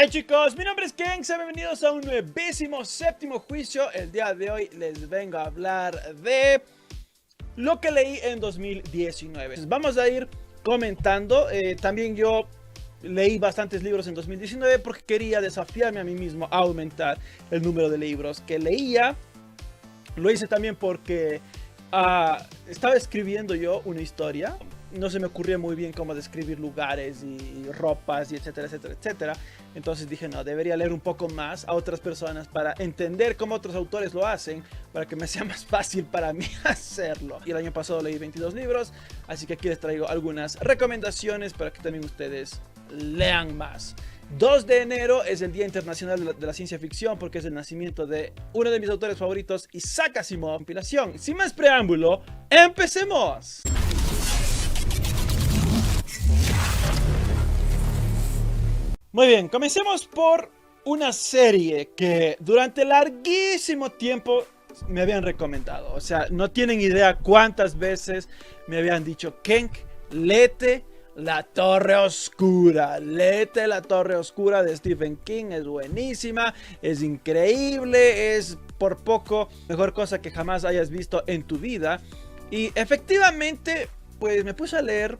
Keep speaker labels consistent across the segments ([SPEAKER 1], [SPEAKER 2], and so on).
[SPEAKER 1] Hey chicos, mi nombre es Ken, sean bienvenidos a un nuevísimo séptimo juicio. El día de hoy les vengo a hablar de lo que leí en 2019. Vamos a ir comentando, también yo leí bastantes libros en 2019 porque quería desafiarme a mí mismo a aumentar el número de libros que leía. Lo hice también porque estaba escribiendo yo una historia. No se me ocurría muy bien cómo describir lugares y ropas y etcétera, etcétera, etcétera. Entonces dije, no, debería leer un poco más a otras personas para entender cómo otros autores lo hacen, para que me sea más fácil para mí hacerlo. Y el año pasado leí 22 libros, así que aquí les traigo algunas recomendaciones para que también ustedes lean más. 2 de enero es el Día Internacional de la Ciencia Ficción porque es el nacimiento de uno de mis autores favoritos, Isaac Asimov. Compilación. Sin más preámbulo, ¡empecemos! Muy bien, comencemos por una serie que durante larguísimo tiempo me habían recomendado. O sea, no tienen idea cuántas veces me habían dicho, Ken, léete La Torre Oscura. Léete La Torre Oscura de Stephen King, es buenísima, es increíble, es por poco mejor cosa que jamás hayas visto en tu vida. Y efectivamente, pues me puse a leer.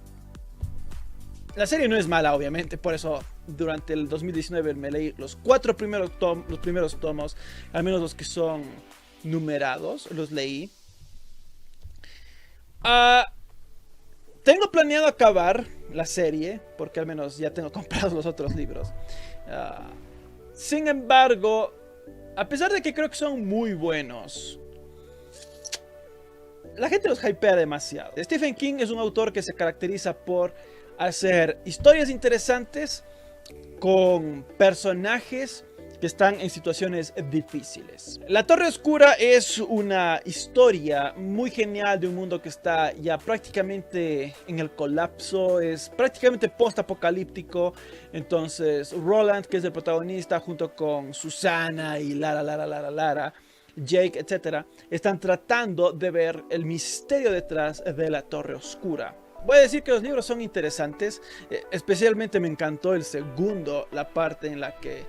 [SPEAKER 1] La serie no es mala, obviamente, por eso durante el 2019 me leí los 4 primeros tomos, al menos los que son numerados, los leí. Tengo planeado acabar la serie, porque al menos ya tengo comprados los otros libros. Sin embargo, a pesar de que creo que son muy buenos, la gente los hypea demasiado. Stephen King es un autor que se caracteriza por hacer historias interesantes con personajes que están en situaciones difíciles. La Torre Oscura es una historia muy genial de un mundo que está ya prácticamente en el colapso, es prácticamente post-apocalíptico. Entonces Roland, que es el protagonista, junto con Susana y Lara, Jake, etc., están tratando de ver el misterio detrás de la Torre Oscura. Voy a decir que los libros son interesantes, especialmente me encantó el segundo, la parte en la que,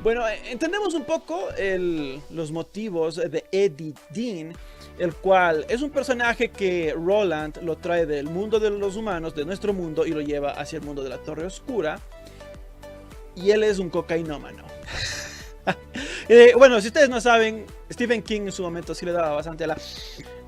[SPEAKER 1] bueno, entendemos un poco los motivos de Eddie Dean, el cual es un personaje que Roland lo trae del mundo de los humanos, de nuestro mundo, y lo lleva hacia el mundo de la Torre Oscura, y él es un cocainómano. Bueno, si ustedes no saben, Stephen King en su momento sí le daba bastante a la...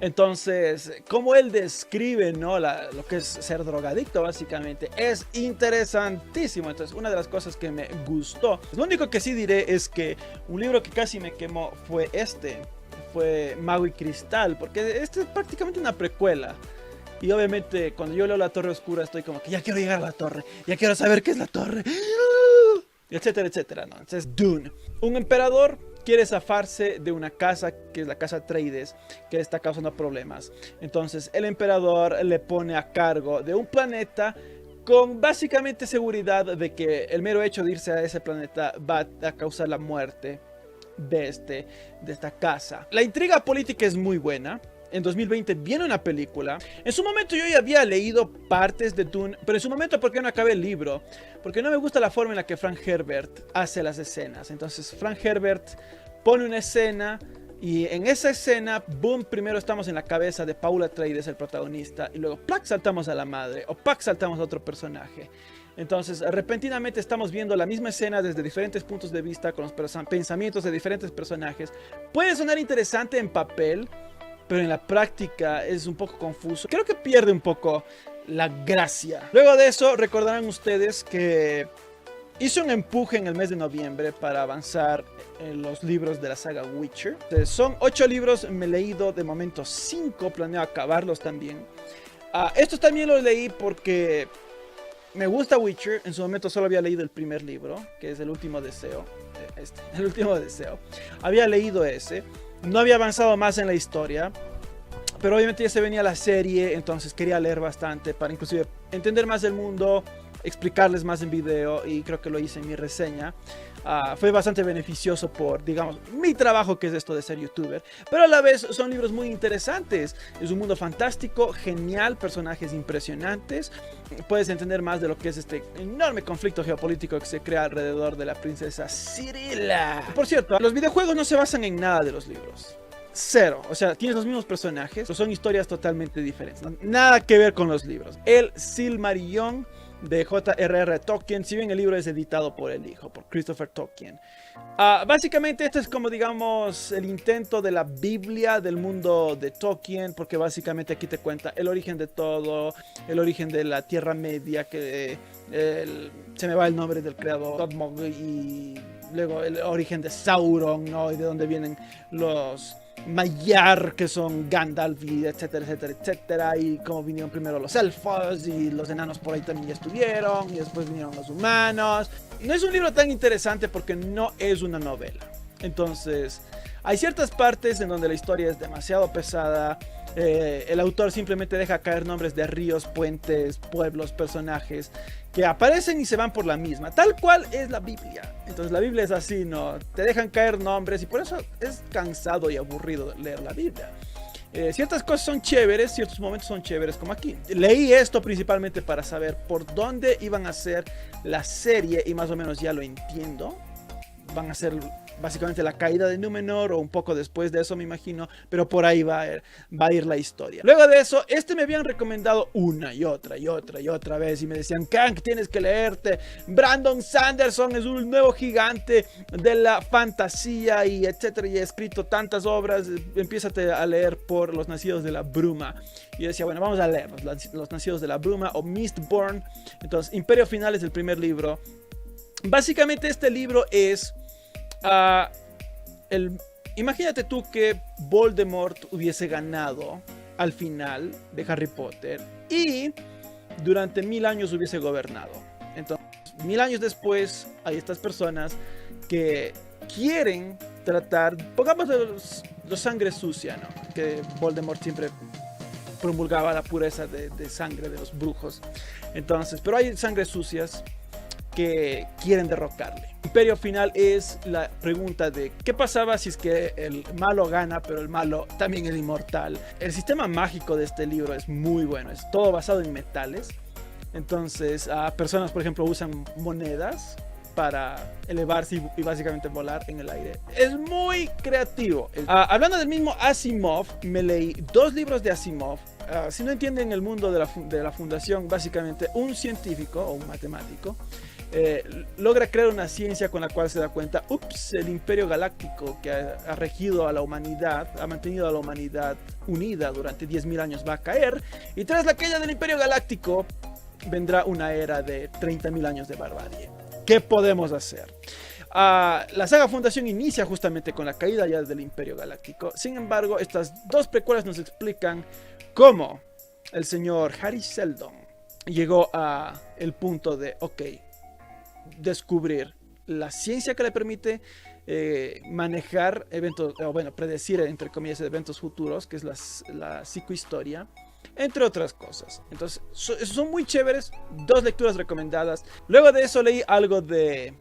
[SPEAKER 1] Entonces, como él describe, ¿no?, lo que es ser drogadicto, básicamente, es interesantísimo. Entonces, una de las cosas que me gustó. Lo único que sí diré es que un libro que casi me quemó fue Mago y Cristal, porque este es prácticamente una precuela. Y obviamente, cuando yo leo La Torre Oscura, estoy como que ya quiero llegar a la torre, ya quiero saber qué es la torre, etcétera, etcétera, ¿no? Entonces, Dune. Un emperador quiere zafarse de una casa, que es la casa Atreides, que está causando problemas. Entonces, el emperador le pone a cargo de un planeta con básicamente seguridad de que el mero hecho de irse a ese planeta va a causar la muerte de esta casa. La intriga política es muy buena. En 2020 viene una película. En su momento yo ya había leído partes de Dune, pero en su momento, ¿por qué no acabé el libro? Porque no me gusta la forma en la que Frank Herbert hace las escenas. Entonces Frank Herbert pone una escena y en esa escena, boom, primero estamos en la cabeza de Paul Atreides, el protagonista, y luego ¡plac! Saltamos a la madre, o ¡pac! Saltamos a otro personaje. Entonces, repentinamente estamos viendo la misma escena desde diferentes puntos de vista, con los pensamientos de diferentes personajes. Puede sonar interesante en papel, pero en la práctica es un poco confuso. Creo que pierde un poco la gracia. Luego de eso, recordarán ustedes que hice un empuje en el mes de noviembre para avanzar en los libros de la saga Witcher. Entonces, son 8 libros, me he leído de momento 5, planeo acabarlos también. Estos también los leí porque me gusta Witcher. En su momento solo había leído el primer libro, que es El Último Deseo. El Último Deseo. Había leído ese. No había avanzado más en la historia, pero obviamente ya se venía la serie, entonces quería leer bastante para inclusive entender más el mundo explicarles más en video, y creo que lo hice en mi reseña. Fue bastante beneficioso por, digamos, mi trabajo, que es esto de ser youtuber, pero a la vez son libros muy interesantes. Es un mundo fantástico, genial, personajes impresionantes. Puedes entender más de lo que es este enorme conflicto geopolítico que se crea alrededor de la princesa Cirilla. Por cierto, los videojuegos no se basan en nada de los libros. Cero, o sea, tienes los mismos personajes, pero son historias totalmente diferentes, nada que ver con los libros. El Silmarillion de J.R.R. Tolkien, si bien el libro es editado por el hijo, por Christopher Tolkien. Básicamente esto es como, digamos, el intento de la Biblia del mundo de Tolkien, porque básicamente aquí te cuenta el origen de todo, el origen de la Tierra Media, que se me va el nombre del creador, Godmog, y luego el origen de Sauron, ¿no? Y de dónde vienen los Maiar, que son Gandalf, y etcétera, etcétera, etcétera, y cómo vinieron primero los elfos, y los enanos por ahí también ya estuvieron, y después vinieron los humanos. No es un libro tan interesante porque no es una novela. Entonces, hay ciertas partes en donde la historia es demasiado pesada. El autor simplemente deja caer nombres de ríos, puentes, pueblos, personajes que aparecen y se van por la misma, tal cual es la Biblia. Entonces la Biblia es así, ¿no? Te dejan caer nombres y por eso es cansado y aburrido leer la Biblia. Ciertas cosas son chéveres, ciertos momentos son chéveres, como aquí. Leí esto principalmente para saber por dónde iban a hacer la serie, y más o menos ya lo entiendo. Van a ser básicamente la caída de Númenor, o un poco después de eso, me imagino, pero por ahí va a ir la historia. Luego de eso, me habían recomendado una y otra y otra y otra vez, y me decían: Kank, tienes que leerte, Brandon Sanderson es un nuevo gigante de la fantasía, y etcétera, y ha escrito tantas obras, empiézate a leer por Los Nacidos de la Bruma. Y yo decía, bueno, vamos a leer Los Nacidos de la Bruma, o Mistborn. Entonces, Imperio Final es el primer libro. Básicamente este libro es imagínate tú que Voldemort hubiese ganado al final de Harry Potter y durante 1000 años hubiese gobernado. Entonces, 1000 años después hay estas personas que quieren tratar, pongamos los sangre sucia, ¿no? Que Voldemort siempre promulgaba la pureza de sangre de los brujos. Entonces, pero hay sangres sucias que quieren derrocarle. Imperio Final es la pregunta de qué pasaba si es que el malo gana, pero el malo también es inmortal. El sistema mágico de este libro es muy bueno, es todo basado en metales. Entonces, personas, por ejemplo, usan monedas para elevarse y básicamente volar en el aire. Es muy creativo. Hablando del mismo Asimov, me leí 2 libros de Asimov. Si no entienden el mundo de la fundación, básicamente un científico o un matemático logra crear una ciencia con la cual se da cuenta, el imperio galáctico que ha regido a la humanidad, ha mantenido a la humanidad unida durante 10.000 años, va a caer, y tras la caída del imperio galáctico vendrá una era de 30.000 años de barbarie. ¿Qué podemos hacer? La saga Fundación inicia justamente con la caída ya del Imperio Galáctico. Sin embargo, estas 2 precuelas nos explican cómo el señor Hari Seldon llegó a el punto de, descubrir la ciencia que le permite manejar eventos, o bueno, predecir entre comillas eventos futuros, que es la psicohistoria, entre otras cosas. Entonces, son muy chéveres, 2 lecturas recomendadas. Luego de eso leí algo de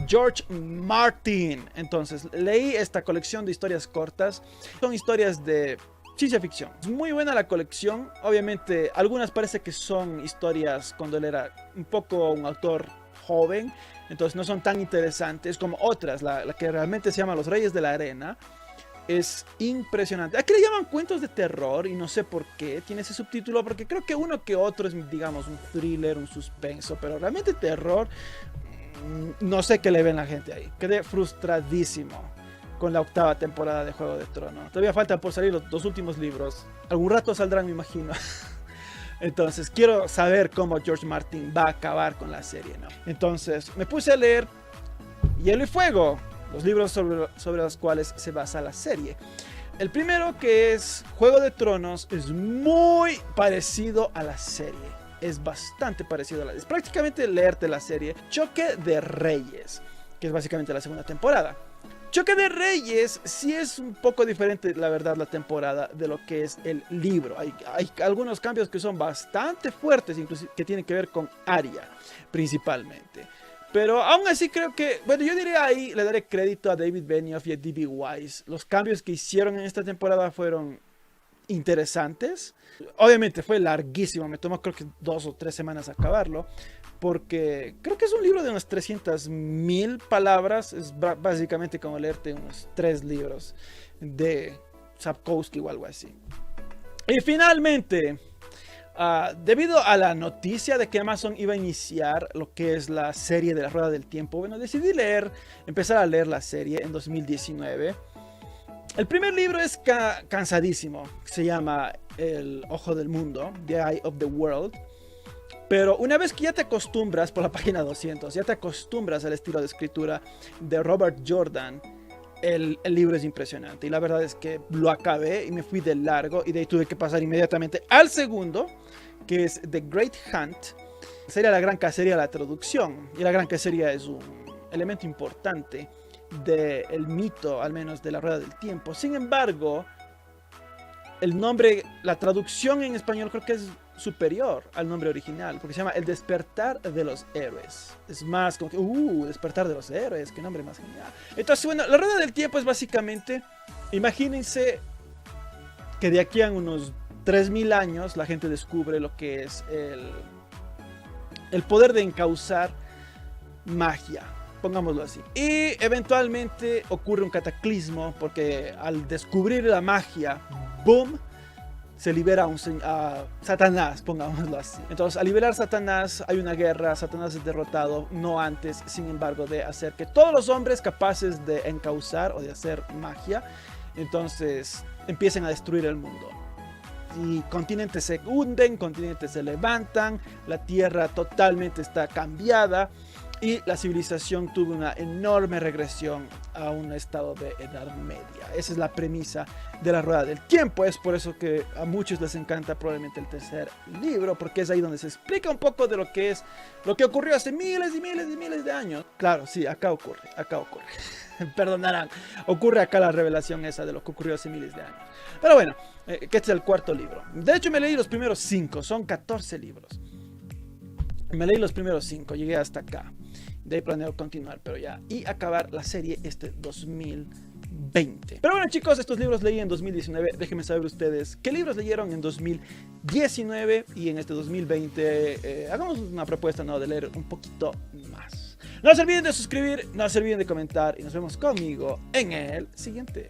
[SPEAKER 1] George Martin. Entonces, leí esta colección de historias cortas. Son historias de ciencia ficción. Es muy buena la colección. Obviamente, algunas parece que son historias cuando él era un poco un autor joven, entonces no son tan interesantes como otras. La que realmente se llama Los Reyes de la Arena es impresionante. Aquí le llaman cuentos de terror y no sé por qué tiene ese subtítulo, porque creo que uno que otro es, digamos, un thriller, un suspenso, pero realmente terror, no sé qué le ven la gente ahí. Quedé frustradísimo con la 8ª temporada de Juego de Tronos. Todavía faltan por salir los 2 últimos libros. Algún rato saldrán, me imagino. Entonces quiero saber cómo George Martin va a acabar con la serie, ¿no? Entonces me puse a leer Hielo y Fuego, los libros sobre los cuales se basa la serie. El primero, que es Juego de Tronos, es muy parecido a la serie. Es bastante parecido a la serie. Es prácticamente leerte la serie. Choque de Reyes, que es básicamente la 2ª temporada. Choque de Reyes sí es un poco diferente, la verdad, la temporada de lo que es el libro. Hay algunos cambios que son bastante fuertes, inclusive que tienen que ver con Arya, principalmente. Pero aún así creo que, bueno, yo diría ahí, le daré crédito a David Benioff y a D.B. Weiss. Los cambios que hicieron en esta temporada fueron interesantes. Obviamente fue larguísimo, me tomó creo que 2 o 3 semanas acabarlo, porque creo que es un libro de unas 300.000 palabras, es básicamente como leerte unos 3 libros de Sapkowski o algo así. Y finalmente, debido a la noticia de que Amazon iba a iniciar lo que es la serie de la Rueda del Tiempo, bueno, decidí empezar a leer la serie en 2019. El primer libro es cansadísimo, se llama El Ojo del Mundo, The Eye of the World. Pero una vez que ya te acostumbras, por la página 200, ya te acostumbras al estilo de escritura de Robert Jordan, el libro es impresionante. Y la verdad es que lo acabé y me fui de largo, y de ahí tuve que pasar inmediatamente al segundo, que es The Great Hunt. Sería la Gran Cacería, la traducción. Y la Gran Cacería es un elemento importante del mito, al menos de la Rueda del Tiempo. Sin embargo, el nombre, la traducción en español creo que es superior al nombre original, porque se llama El Despertar de los Héroes. Es más como que, Despertar de los Héroes, qué nombre más genial. Entonces, bueno, la Rueda del Tiempo es básicamente, imagínense que de aquí a unos 3000 años la gente descubre lo que es el poder de encauzar magia, pongámoslo así. Y eventualmente ocurre un cataclismo, porque al descubrir la magia, ¡boom!, se libera a Satanás, pongámoslo así. Entonces, al liberar Satanás, hay una guerra, Satanás es derrotado, no antes, sin embargo, de hacer que todos los hombres capaces de encauzar o de hacer magia, entonces empiecen a destruir el mundo. Y continentes se hunden, continentes se levantan, la tierra totalmente está cambiada, y la civilización tuvo una enorme regresión a un estado de Edad Media. Esa es la premisa de la Rueda del Tiempo. Es por eso que a muchos les encanta probablemente el tercer libro, porque es ahí donde se explica un poco de lo que ocurrió hace miles y miles y miles de años. Claro, sí, acá ocurre. Perdonarán, ocurre acá la revelación esa de lo que ocurrió hace miles de años. Pero bueno, que este es el cuarto libro. De hecho, me leí los primeros 5, son 14 libros. Me leí los primeros 5, llegué hasta acá. De ahí planeo continuar, pero ya. Y acabar la serie este 2020. Pero bueno, chicos, estos libros leí en 2019. Déjenme saber ustedes qué libros leyeron en 2019 y en este 2020. Hagamos una propuesta, ¿no?, de leer un poquito más. No se olviden de suscribir, no se olviden de comentar, y nos vemos conmigo en el siguiente.